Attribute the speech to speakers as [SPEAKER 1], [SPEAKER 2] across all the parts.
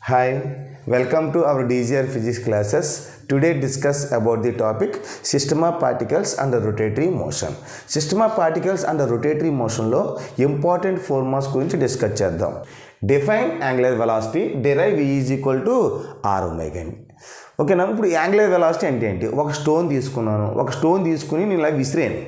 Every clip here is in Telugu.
[SPEAKER 1] Hi, welcome to our DGR physics classes. Today discuss about the topic system of particles under rotatory motion. System of particles under rotatory motion లో important formulas గురించి డిస్కస్ చేద్దాం. Define angular velocity, derive V is equal to R omega. ఓకేనా, ఇప్పుడు యాంగులర్ వెలాసిటీ అంటే ఏంటి? ఒక స్టోన్ తీసుకుని నేను ఇలా విసిరాను.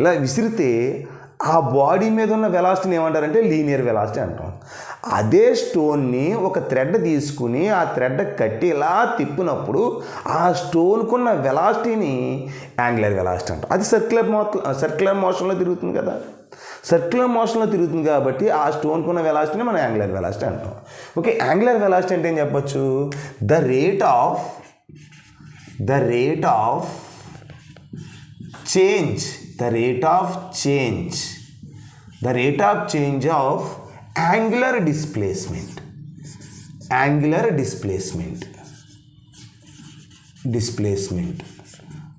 [SPEAKER 1] ఇలా విసిరితే ఆ బాడీ మీద ఉన్న వెలాసిటీని ఏమంటారంటే లీనియర్ వెలాసిటీ అంటాం. అదే స్టోన్ని ఒక థ్రెడ్ తీసుకుని ఆ థ్రెడ్ కట్టి ఇలా తిప్పినప్పుడు ఆ స్టోన్కున్న వెలాసిటీని యాంగులర్ వెలాసిటీ అంటాం. అది సర్క్యులర్ మోషన్లో తిరుగుతుంది కదా. సర్క్యులర్ మోషన్లో తిరుగుతుంది కాబట్టి ఆ స్టోన్కున్న వెలాసిటీని మనం యాంగులర్ వెలాసిటీ అంటాం. ఓకే, యాంగులర్ వెలాసిటీ అంటే ఏం చెప్పచ్చు? The rate of change of angular displacement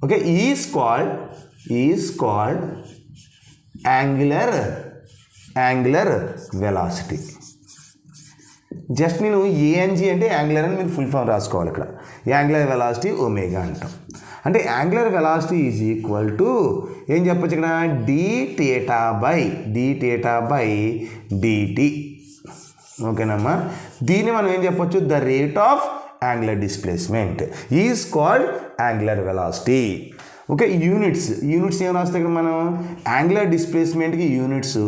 [SPEAKER 1] okay is called angular velocity. Just నేను ఏఎన్జి అంటే యాంగులర్ అని మీరు ఫుల్ ఫామ్ రాసుకోవాలి. ఇక్కడ యాంగులర్ వెలాసిటీ ఒమేగా అంటాం. అంటే angular velocity is equal to ఏం చెప్పచ్చు ఇక్కడ? D theta by dt. ఓకేనమ్మా, దీన్ని మనం ఏం చెప్పచ్చు? The rate of angular displacement is called angular velocity. Okay, units ఏం రాస్తాయి ఇక్కడ మనం? యాంగులర్ డిస్ప్లేస్మెంట్కి units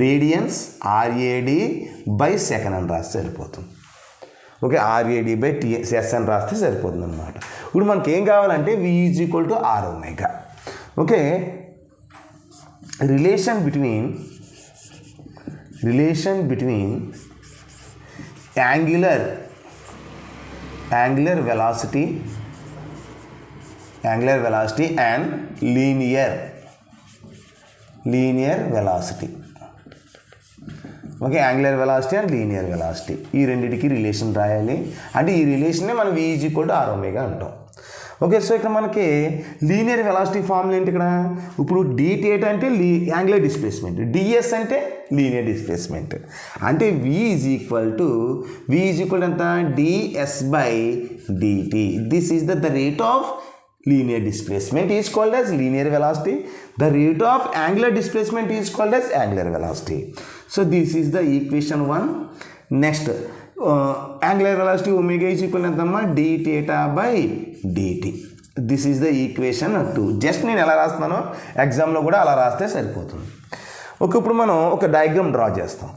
[SPEAKER 1] radians RAD by second అని రాస్తే సరిపోతుంది. ఓకే, ఆర్ఏడి బై టిఎస్ అని రాస్తే సరిపోతుంది అనమాట. ఇప్పుడు మనకి ఏం కావాలంటే V is equal to r omega. Okay, relation between angular velocity and linear velocity. Okay, angular velocity and linear velocity ఈ రెండింటికి రిలేషన్ రాయాలి. అంటే ఈ రిలేషన్నే మనం V is equal to r omega అంటాం. ఓకే, సో ఇక్కడ మనకి లీనియర్ వెలాసిటీ ఫార్ములా ఏంటి ఇక్కడ? ఇప్పుడు dθ అంటే యాంగులర్ డిస్ప్లేస్మెంట్, ds అంటే లీనియర్ డిస్ప్లేస్మెంట్. అంటే V ఈజ్ ఈక్వల్ టు ఎంత? ds by dt. This is the rate of linear displacement is called as linear velocity. The rate of angular displacement is called as angular velocity. So this is the equation 1. Next, angular velocity omega is equal to d theta by dt. This is the equation 2. Just నేను ఎలా రాస్తున్నానో ఎగ్జామ్లో కూడా అలా రాస్తే సరిపోతుంది. ఓకే, ఇప్పుడు మనం ఒక డయాగ్రామ్ డ్రా చేస్తాం.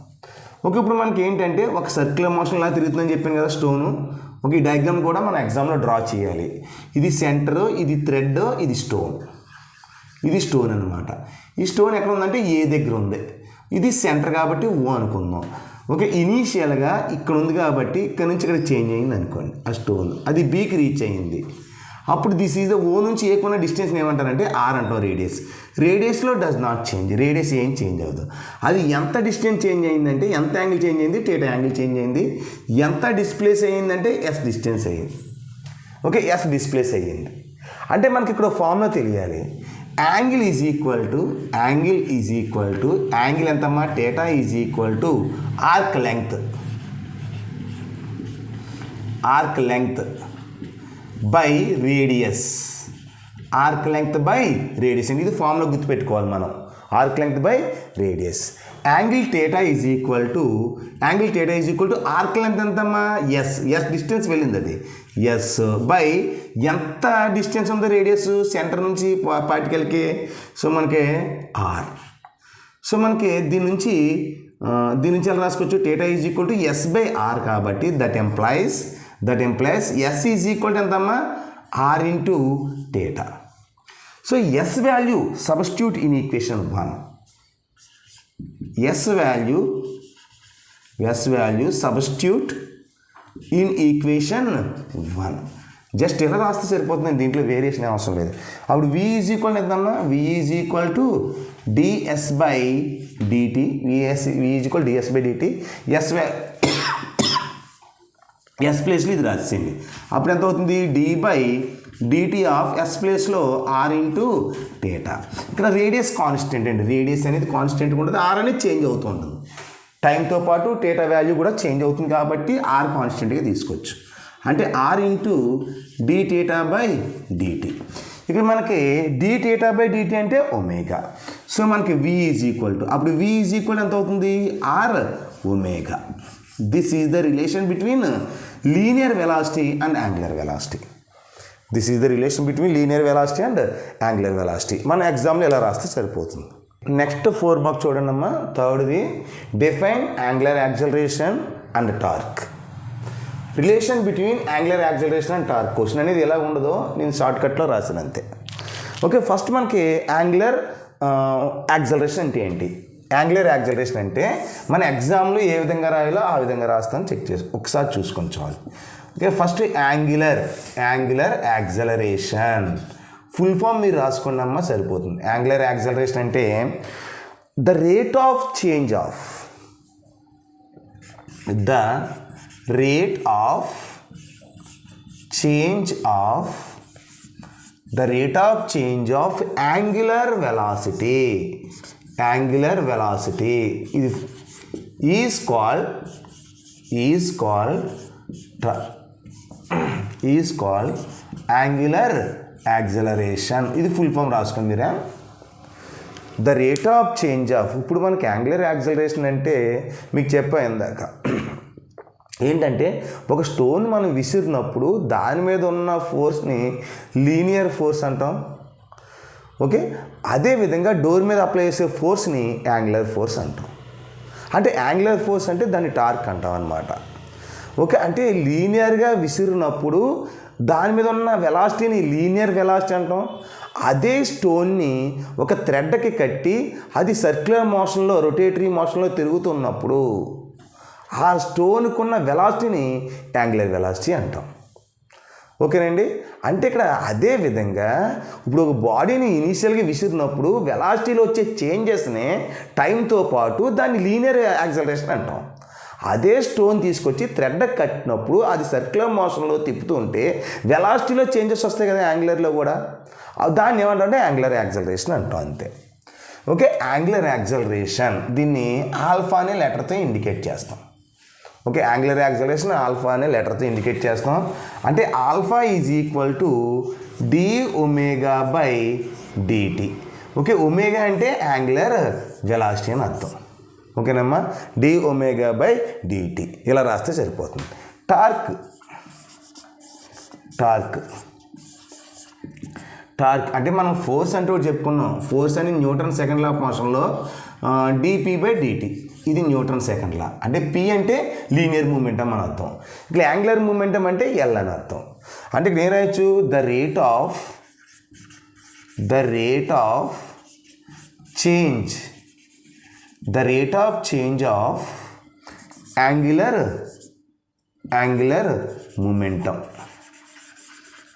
[SPEAKER 1] ఓకే, ఇప్పుడు మనకి ఏంటంటే ఒక సర్క్యులర్ మోషన్ ఇలా తిరుగుతుందని చెప్పాను కదా స్టోను. ఓకే, ఈ డయాగ్రామ్ కూడా మనం ఎగ్జామ్లో డ్రా చేయాలి. ఇది సెంటర్, ఇది థ్రెడ్, ఇది స్టోన్ అనమాట. ఈ స్టోన్ ఎక్కడ ఉందంటే ఏ దగ్గర ఉంది. ఇది సెంటర్ కాబట్టి ఓ అనుకుందాం. ఓకే, ఇనీషియల్గా ఇక్కడ ఉంది కాబట్టి ఇక్కడ నుంచి ఇక్కడ చేంజ్ అయ్యింది అనుకోండి. ఆ స్టోన్ అది బీకి రీచ్ అయ్యింది. అప్పుడు దిస్ ఈజ్ ద ఓ నుంచి ఏకున్న డిస్టెన్స్ ఏమంటారంటే ఆర్ అంటాం. రేడియస్లో డస్ నాట్ చేంజ్. రేడియస్ ఏం చేంజ్ అవ్వదు. అది ఎంత డిస్టెన్స్ చేంజ్ అయిందంటే ఎంత యాంగిల్ చేంజ్ అయింది? థీటా యాంగిల్ చేంజ్ అయింది. ఎంత డిస్ప్లేస్ అయ్యిందంటే ఎస్ డిస్టెన్స్ అయ్యింది. ఓకే, ఎస్ డిస్ప్లేస్ అయ్యింది. అంటే మనకి ఇక్కడ ఫార్ములా తెలియాలి. Angle is equal to angle ఎంతమ్మా? Theta is equal to arc length by radius. Arc length by radius అని ఇది ఫార్ములా గుర్తుపెట్టుకోవాలి మనం. Arc length by radius. Angle theta is equal to arc length ఎంతమ్మా? ఎస్ డిస్టెన్స్ వెళ్ళింది అది. ఎస్ బై ఎంత డిస్టెన్స్ ఉందో రేడియస్ సెంటర్ నుంచి పార్టికల్కి. సో మనకి ఆర్. సో మనకి దీని నుంచి ఎలా రాసుకోవచ్చు? Theta is equal to s by r కాబట్టి that implies s is equal to ఎంతమ్మా? R into theta. So s value substitute in equation 1. S value substitute in equation 1. Just ఎలా రాస్తే సరిపోతుంది, దీంట్లో వేరియేషన్ అవసరం లేదు. అప్పుడు V ఈజ్ ఈక్వల్ ఎంతమ్మా? V is equal to ds by dt. V is equal ds by dt. S ప్లేస్లో ఇది రాసింది. అప్పుడు ఎంత అవుతుంది? D by dt of S ప్లేస్లో ఆర్ ఇంటూ థీటా. ఇక్కడ రేడియస్ కాన్స్టెంట్ అండి. రేడియస్ అనేది కాన్స్టెంట్గా ఉంటుంది, ఆర్ అనేది చేంజ్ అవుతూ ఉంటుంది. టైంతో పాటు థీటా వాల్యూ కూడా చేంజ్ అవుతుంది కాబట్టి ఆర్ కాన్స్టెంట్గా తీసుకోవచ్చు. అంటే r into d theta by dt. ఇక్కడ మనకి డి థీటా బై డిటి అంటే ఒమేగా. సో మనకి వి ఈజ్ ఈక్వల్ టు, అప్పుడు వి ఈజ్ ఈక్వల్ ఎంత అవుతుంది, r omega. This is the relation between linear velocity and angular velocity. This is the relation between linear velocity and angular velocity. మన ఎగ్జామ్లో ఎలా రాస్తే సరిపోతుంది. నెక్స్ట్ 4 మార్క్ చూడండి అమ్మా. థర్డ్ది define angular acceleration and torque. Relation between angular acceleration and torque question అనేది ఎలా ఉండదో నేను షార్ట్కట్లో రాసిన అంతే. ఓకే, ఫస్ట్ మనకి యాంగులర్ యాక్సలరేషన్ అంటే ఏంటి? యాంగులర్ యాక్సలరేషన్ అంటే మన ఎగ్జామ్లో ఏ విధంగా రాయాలో ఆ విధంగా రాస్తాను, చెక్ చేసి ఒకసారి చూసుకొని చాలు. Okay, first angular acceleration full form మీరు రాసుకున్నామా సరిపోతుంది. యాంగులర్ యాక్సలరేషన్ అంటే the rate of change of angular velocity is called angular acceleration. ఇది ఫుల్ ఫామ్ రాసుకోండి మీరా. The rate of change of, ఇప్పుడు మనకి యాంగులర్ యాక్సలరేషన్ అంటే మీకు చెప్పా ఇందాక ఏంటంటే ఒక స్టోన్ మనం విసిరినప్పుడు దాని మీద ఉన్న ఫోర్స్ని లీనియర్ ఫోర్స్ అంటాం. ఓకే, అదేవిధంగా డోర్ మీద అప్లై చేసే ఫోర్స్ని యాంగులర్ ఫోర్స్ అంటాం. అంటే యాంగులర్ ఫోర్స్ అంటే దాన్ని టార్క్ అంటాం అన్నమాట. ఓకే, అంటే లీనియర్గా విసిరినప్పుడు దాని మీద ఉన్న వెలాసిటీని లీనియర్ వెలాసిటీ అంటాం. అదే స్టోన్ని ఒక థ్రెడ్కి కట్టి అది సర్క్యులర్ మోషన్లో, రొటేటరీ మోషన్లో తిరుగుతున్నప్పుడు ఆ స్టోన్కి ఉన్న వెలాసిటీని యాంగులర్ వెలాసిటీ అంటాం. ఓకేనండి. అంటే ఇక్కడ అదే విధంగా ఇప్పుడు ఒక బాడీని ఇనీషియల్గా విసిరినప్పుడు వెలాసిటీలో వచ్చే చేంజెస్ని టైంతో పాటు దాన్ని లీనియర్ యాక్సలరేషన్ అంటాం. అదే స్టోన్ తీసుకొచ్చి థ్రెడ్ కట్టినప్పుడు అది సర్క్యులర్ మోషన్లో తిప్పుతూ ఉంటే వెలాసిటీలో చేంజెస్ వస్తాయి కదా యాంగులర్లో కూడా, దాన్ని ఏమంటే యాంగులర్ యాక్సలరేషన్ అంటాం అంతే. ఓకే, యాంగులర్ యాక్సలరేషన్ దీన్ని ఆల్ఫా అనే లెటర్తో ఇండికేట్ చేస్తాం. ఓకే, యాంగులర్ యాక్సలరేషన్ ఆల్ఫా అనే లెటర్తో ఇండికేట్ చేస్తాం. అంటే alpha is equal to d omega by dt. Okay, omega అంటే యాంగులర్ వెలాసిటీ అని అర్థం. ఓకేనమ్మా, డి ఒమేగా బై డిటి ఇలా రాస్తే సరిపోతుంది. టార్క్ అంటే మనం ఫోర్స్ అంటే ఒకటి చెప్పుకున్నాం. ఫోర్స్ అని న్యూటన్ సెకండ్ లా ఆఫ్ మోషన్లో డిపి బై డిటి, ఇది న్యూటన్ సెకండ్ లా. అంటే పి అంటే లీనియర్ మూమెంటం అని అర్థం. ఇక్కడ యాంగులర్ మూమెంటం అంటే ఎల్ అని అర్థం. అంటే ఇక్కడ ఏం రాయొచ్చు, the rate of change of angular momentum.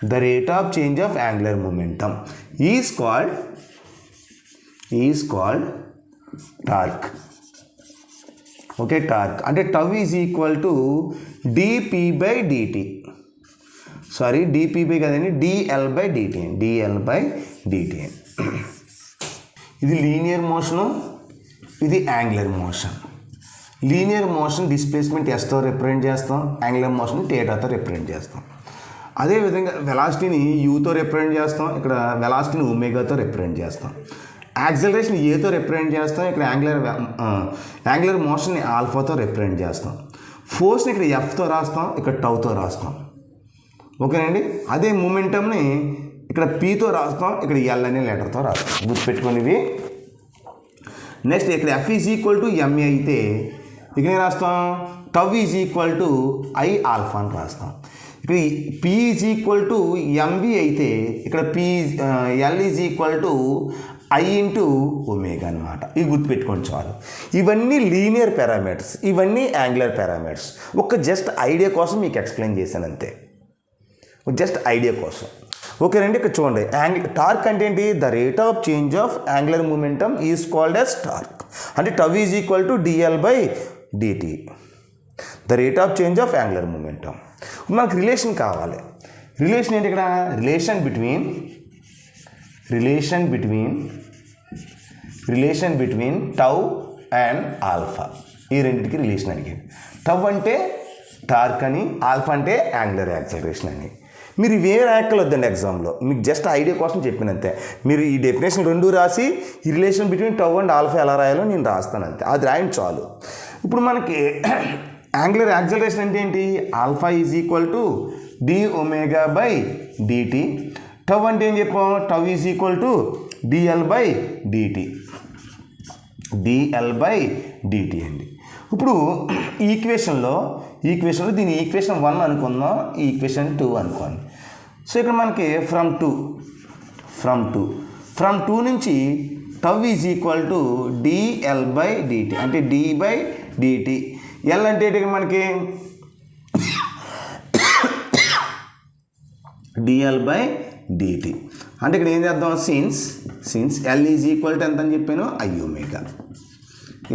[SPEAKER 1] The rate of change of angular momentum is called torque. Okay, torque అంటే tau is equal to dp by dt. Sorry, dp by కదండి, dl by dt. ఇది లీనియర్ మోషను, ఇది angular motion. Linear motion displacement ఎస్తో రిప్రజెంట్ చేస్తాం, యాంగులర్ మోషన్ థీటాతో రిప్రజెంట్ చేస్తాం. అదేవిధంగా వెలాసిటీని యూతో రిప్రజెంట్ చేస్తాం, ఇక్కడ వెలాసిటీని ఒమేగాతో రిప్రజెంట్ చేస్తాం. యాక్సలరేషన్ ఏతో రిప్రజెంట్ చేస్తాం, ఇక్కడ యాంగులర్ మోషన్ని ఆల్ఫాతో రిప్రజెంట్ చేస్తాం. ఫోర్స్ని ఇక్కడ ఎఫ్తో రాస్తాం, ఇక్కడ టౌతో రాస్తాం. ఓకేనండి. అదే మూమెంటంని ఇక్కడ పీతో రాస్తాం, ఇక్కడ ఎల్ అనే లెటర్తో రాస్తాం. గుర్తుపెట్టుకునేవి. నెక్స్ట్ ఇక్కడ F is equal to MA అయితే ఇక్కడ ఏం రాస్తాం, tau is equal to I alpha అని రాస్తాం. ఇక్కడ P is equal to MV అయితే ఇక్కడ L is equal to I into omega అనమాట. ఇది గుర్తుపెట్టుకోండి చాలు. ఇవన్నీ లీనియర్ పారామీటర్స్, ఇవన్నీ యాంగులర్ పారామీటర్స్. ఒక జస్ట్ ఐడియా కోసం మీకు ఎక్స్ప్లెయిన్ చేశాను అంతే, జస్ట్ ఐడియా కోసం. ఓకేనండి. ఇక్కడ చూడండి, టార్క్ అంటే ఏంటి, the rate of change of angular momentum is called as torque. అంటే tau is equal to dL by dt, the rate of change of angular momentum. మనకు రిలేషన్ కావాలి. రిలేషన్ ఏంటి ఇక్కడ, relation between tau and alpha. ఈ రెండింటికి రిలేషన్ అడిగాడు. టవ్ అంటే టార్క్ అని, ఆల్ఫా అంటే యాంగులర్ యాక్సలరేషన్ అని. మీరు ఇవేం రాయక్కర్లేదండి ఎగ్జామ్లో, మీకు జస్ట్ ఐడియా కోసం చెప్పినంతే. మీరు ఈ డెఫినేషన్ రెండు రాసి ఈ relation between tau and alpha ఎలా రాయాలో నేను రాస్తాను అంతే, అది రాయండి చాలు. ఇప్పుడు మనకి యాంగులర్ యాక్సలరేషన్ అంటే ఏంటి? Alpha is equal to d omega by dt. Tau అంటే ఏం చెప్పాం? Tau is equal to dL by dt, dL by dt అండి. ఇప్పుడు ఈక్వేషన్లో దీని ఈక్వేషన్ 1 అనుకుందాం, ఈ ఈక్వేషన్ 2 అనుకోండి. సో ఇక్కడ మనకి ఫ్రమ్ టూ నుంచి tau is equal to dL by dt, అంటే డి బై డిటి. ఎల్ అంటే ఏంటి మనకి? DL by dt. అంటే ఇక్కడ ఏం చేద్దాం? Since L is equal to ఎంత అని చెప్పాను? I omega.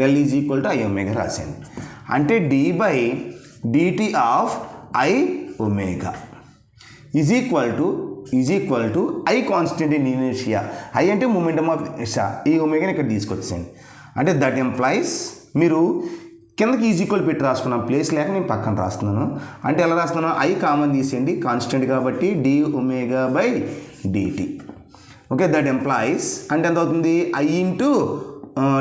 [SPEAKER 1] L is equal to I omega రాశాను. అంటే d by dt of I omega is equal to I constant in inertia. I అంటే మూమెంటమ్ ఆఫ్ ఇనర్షియా, ఈ ఒమేగాని ఇక్కడ తీసుకొచ్చాను. అంటే దట్ ఎంప్లాయిస్, మీరు కిందకి ఈజ్ ఈక్వల్ పెట్టి రాసుకున్నాను, ప్లేస్ లేక నేను పక్కన రాస్తున్నాను. అంటే ఎలా రాస్తున్నాను? ఐ కామన్ తీసేయండి, కాన్స్టెంట్ కాబట్టి d omega by dt. Okay, that implies అంటే ఎంత అవుతుంది? I into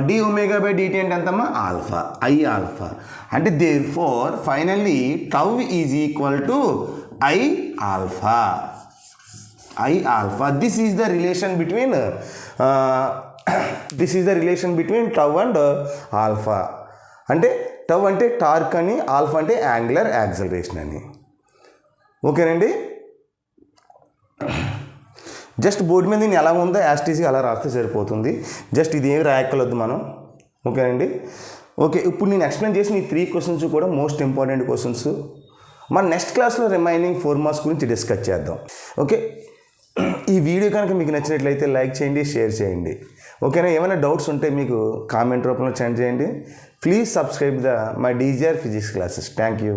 [SPEAKER 1] d omega by dt అంటే ఎంతమ్మా? Alpha, I alpha. అంటే therefore finally tau is equal to I alpha. This is the relation between tau and alpha. అంటే టవ్ అంటే టార్క్ అని, ఆల్ఫా అంటే యాంగులర్ యాక్సలరేషన్ అని. ఓకేనండి, జస్ట్ బోర్డు మీద నేను ఎలా ఉందో యాస్టీసీ అలా రాస్తే సరిపోతుంది. జస్ట్ ఇది ఏమి రాయక్కర్లేదు మనం. ఓకేనండి. ఓకే, ఇప్పుడు నేను ఎక్స్ప్లెయిన్ చేసిన ఈ 3 క్వశ్చన్స్ కూడా మోస్ట్ ఇంపార్టెంట్ క్వశ్చన్స్. మన నెక్స్ట్ క్లాస్లో రిమైనింగ్ 4 మార్క్స్ గురించి డిస్కస్ చేద్దాం. ఓకే, ఈ వీడియో కనుక మీకు నచ్చినట్లయితే లైక్ చేయండి, షేర్ చేయండి. ఓకేనా? ఏమైనా డౌట్స్ ఉంటే మీకు కామెంట్ రూపంలో సెండ్ చేయండి. Please subscribe my DGR physics classes. Thank you.